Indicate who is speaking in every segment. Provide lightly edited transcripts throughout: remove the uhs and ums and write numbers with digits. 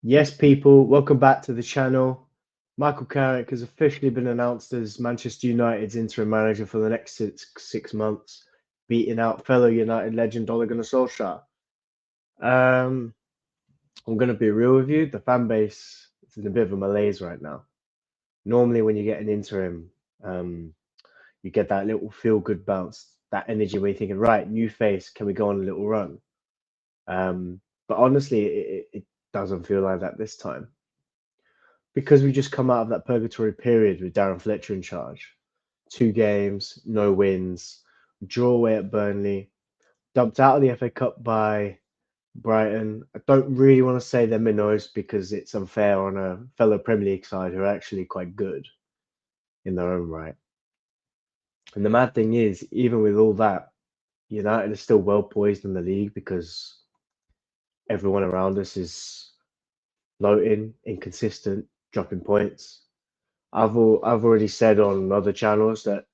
Speaker 1: Yes, people, welcome back to the channel. Michael Carrick has officially been announced as Manchester United's interim manager for the next six months, beating out fellow United legend Ole Gunnar Solskjaer. Um, I'm going to be real with you. The fan base is in a bit of a malaise right now. Normally, when you get an interim, um, you get that little feel-good bounce, that energy where you're thinking, right, new face, can we go on a little run? But honestly, it doesn't feel like that this time. Because we just come out of that purgatory period with Darren Fletcher in charge. 2 games, no wins, draw away at Burnley, dumped out of the FA Cup by Brighton. I don't really want to say they're minnows because it's unfair on a fellow Premier League side who are actually quite good in their own right. And the mad thing is, even with all that, United is still well poised in the league because everyone around us is floating, inconsistent, dropping points. I've already said on other channels that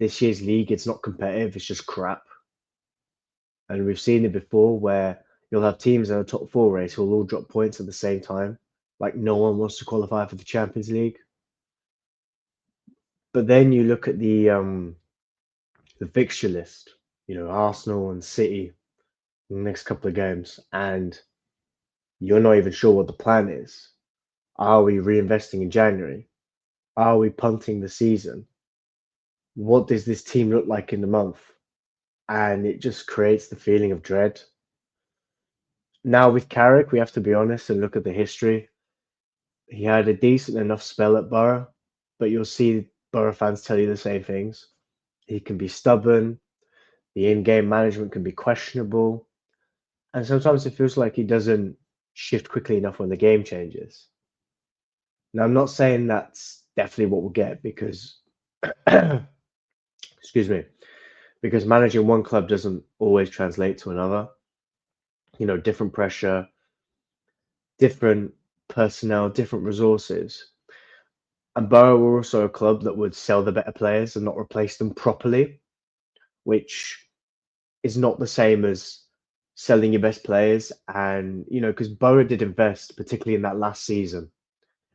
Speaker 1: this year's league, it's not competitive, it's just crap. And we've seen it before where you'll have teams in a top four race who'll all drop points at the same time. Like no one wants to qualify for the Champions League. But then you look at the fixture list, Arsenal and City in the next couple of games, and you're not even sure what the plan is. Are we reinvesting in January? Are we punting the season? What does this team look like in the month? And it just creates the feeling of dread. Now with Carrick, we have to be honest and look at the history. He had a decent enough spell at Borough, but you'll see Borough fans tell you the same things. He can be stubborn, the in-game management can be questionable, and sometimes it feels like he doesn't shift quickly enough when the game changes. Now, I'm not saying that's definitely what we'll get because, excuse me, because managing one club doesn't always translate to another. Different pressure, different personnel, different resources. And Borough were also a club that would sell the better players and not replace them properly, which is not the same as selling your best players. And, because Borough did invest, particularly in that last season.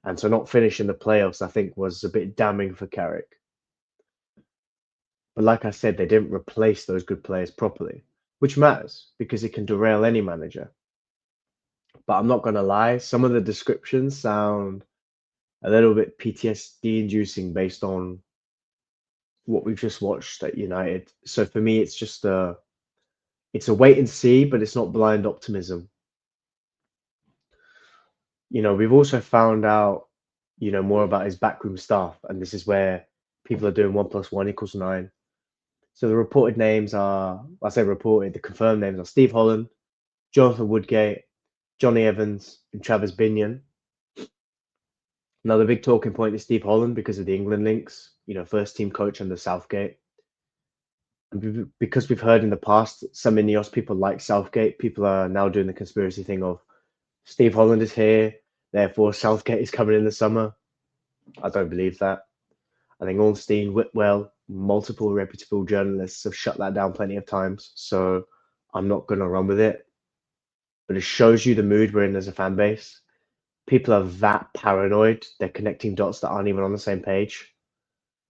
Speaker 1: And so not finishing the playoffs, I think, was a bit damning for Carrick. But like I said, they didn't replace those good players properly, which matters because it can derail any manager. But I'm not going to lie, some of the descriptions sound a little bit PTSD inducing based on what we've just watched at United. So for me, it's a wait and see, but it's not blind optimism. We've also found out, more about his backroom staff, and this is where people are doing 1+1 = 9. So the reported names are, I say reported, the confirmed names are Steve Holland, Jonathan Woodgate, Johnny Evans, and Travis Binion. Now the big talking point is Steve Holland because of the England links, first team coach under Southgate. Because we've heard in the past some INEOS people like Southgate, people are now doing the conspiracy thing of Steve Holland is here, therefore Southgate is coming in the summer. I don't believe that. I think Ornstein, Whitwell, multiple reputable journalists have shut that down plenty of times, so I'm not going to run with it. But it shows you the mood we're in as a fan base. People are that paranoid, they're connecting dots that aren't even on the same page.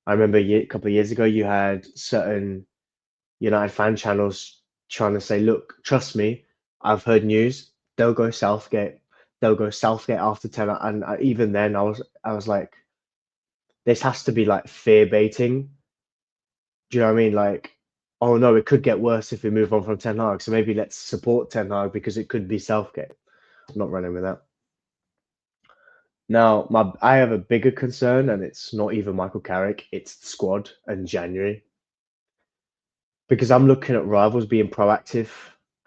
Speaker 1: I remember a couple of years ago, you had certain United fan channels trying to say, look, trust me, I've heard news. They'll go Southgate. They'll go Southgate after 10. And even then, I was like, this has to be like fear baiting. Do you know what I mean? Like, oh no, it could get worse if we move on from Ten Hag. So maybe let's support Ten Hag because it could be Southgate. I'm not running with that. Now, I have a bigger concern, and it's not even Michael Carrick. It's the squad and January. Because I'm looking at rivals being proactive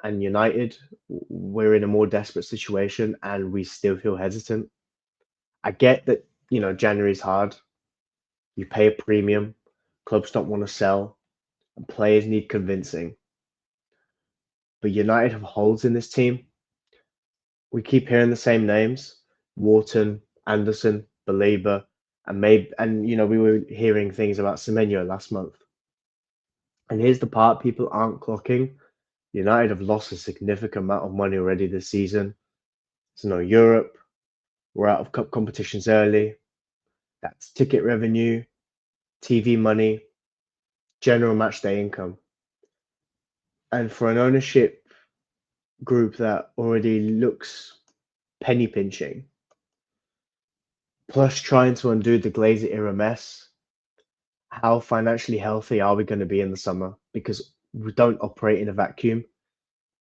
Speaker 1: and United, we're in a more desperate situation and we still feel hesitant. I get that, January's hard. You pay a premium, clubs don't want to sell, and players need convincing. But United have holes in this team. We keep hearing the same names: Wharton, Anderson, Belieber, and we were hearing things about Semenyo last month. And here's the part people aren't clocking. United have lost a significant amount of money already this season. There's no Europe, We're out of cup competitions early. That's ticket revenue, TV money, general match day income. And for an ownership group that already looks penny pinching, plus trying to undo the Glazer era mess, how financially healthy are we going to be in the summer? Because we don't operate in a vacuum.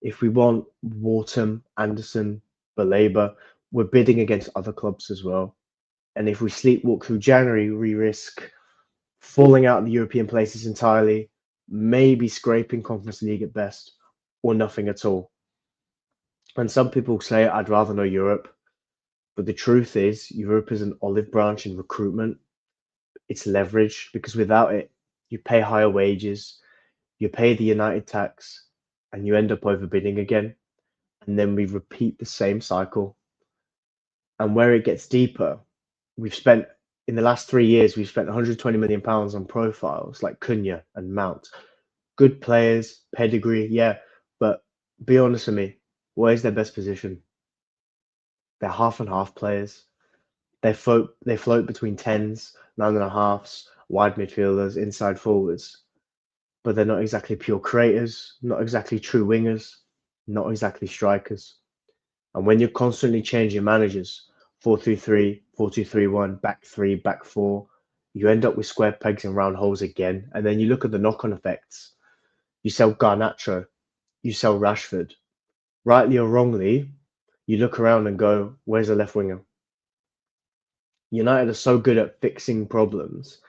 Speaker 1: If we want Wharton, Anderson, Baleba, we're bidding against other clubs as well. And if we sleepwalk through January, we risk falling out of the European places entirely, maybe scraping Conference League at best, or nothing at all. And some people say, I'd rather know Europe. But the truth is, Europe is an olive branch in recruitment. It's leverage, because without it, you pay higher wages, you pay the United tax, and you end up overbidding again. And then we repeat the same cycle. And where it gets deeper, we've spent in the last 3 years, we've spent 120 million pounds on profiles like Cunha and Mount. Good players, pedigree, yeah, but be honest with me, where's their best position? They're half and half players. They float between tens, 9.5s, wide midfielders, inside forwards, but they're not exactly pure creators, not exactly true wingers, not exactly strikers. And when you're constantly changing managers, 4-3-3, 4-2-3-1, back three, back four, you end up with square pegs and round holes again. And then you look at the knock-on effects. You sell Garnacho, you sell Rashford. Rightly or wrongly, you look around and go, where's the left winger? United are so good at fixing problems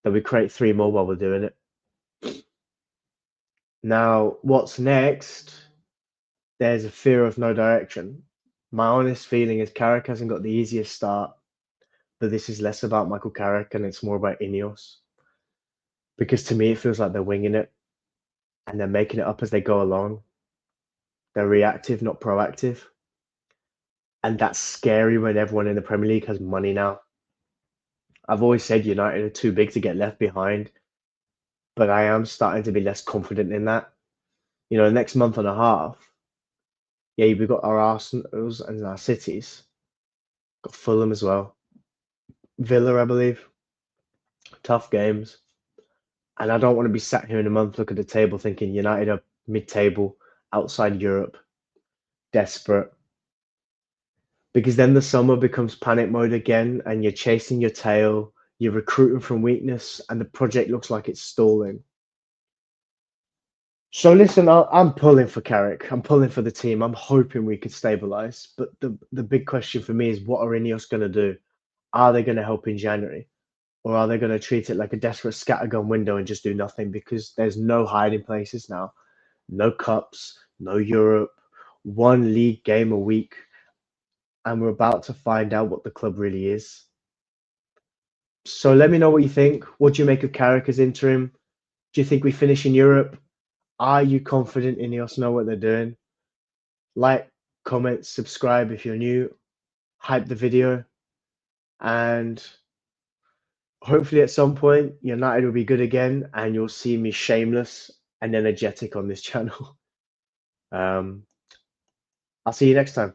Speaker 1: that we create 3 more while we're doing it. Now, what's next? There's a fear of no direction. My honest feeling is Carrick hasn't got the easiest start, but this is less about Michael Carrick and it's more about INEOS. Because to me, it feels like they're winging it and they're making it up as they go along. They're reactive, not proactive. And that's scary when everyone in the Premier League has money now. I've always said United are too big to get left behind, but I am starting to be less confident in that. You know, next month and a half, yeah, we've got our Arsenals and our Cities. Got Fulham as well. Villa, I believe. Tough games. And I don't want to be sat here in a month, look at the table thinking United are mid-table, outside Europe, desperate. Because then the summer becomes panic mode again and you're chasing your tail, you're recruiting from weakness and the project looks like it's stalling. So listen, I'm pulling for Carrick. I'm pulling for the team. I'm hoping we could stabilise. But the big question for me is what are INEOS going to do? Are they going to help in January? Or are they going to treat it like a desperate scattergun window and just do nothing? Because there's no hiding places now. No cups, no Europe, 1 league game a week. And we're about to find out what the club really is. So let me know what you think. What do you make of Carrick as interim? Do you think we finish in Europe? Are you confident INEOS know what they're doing? Like, comment, subscribe if you're new, hype the video, and hopefully at some point United will be good again and you'll see me shameless and energetic on this channel. I'll see you next time.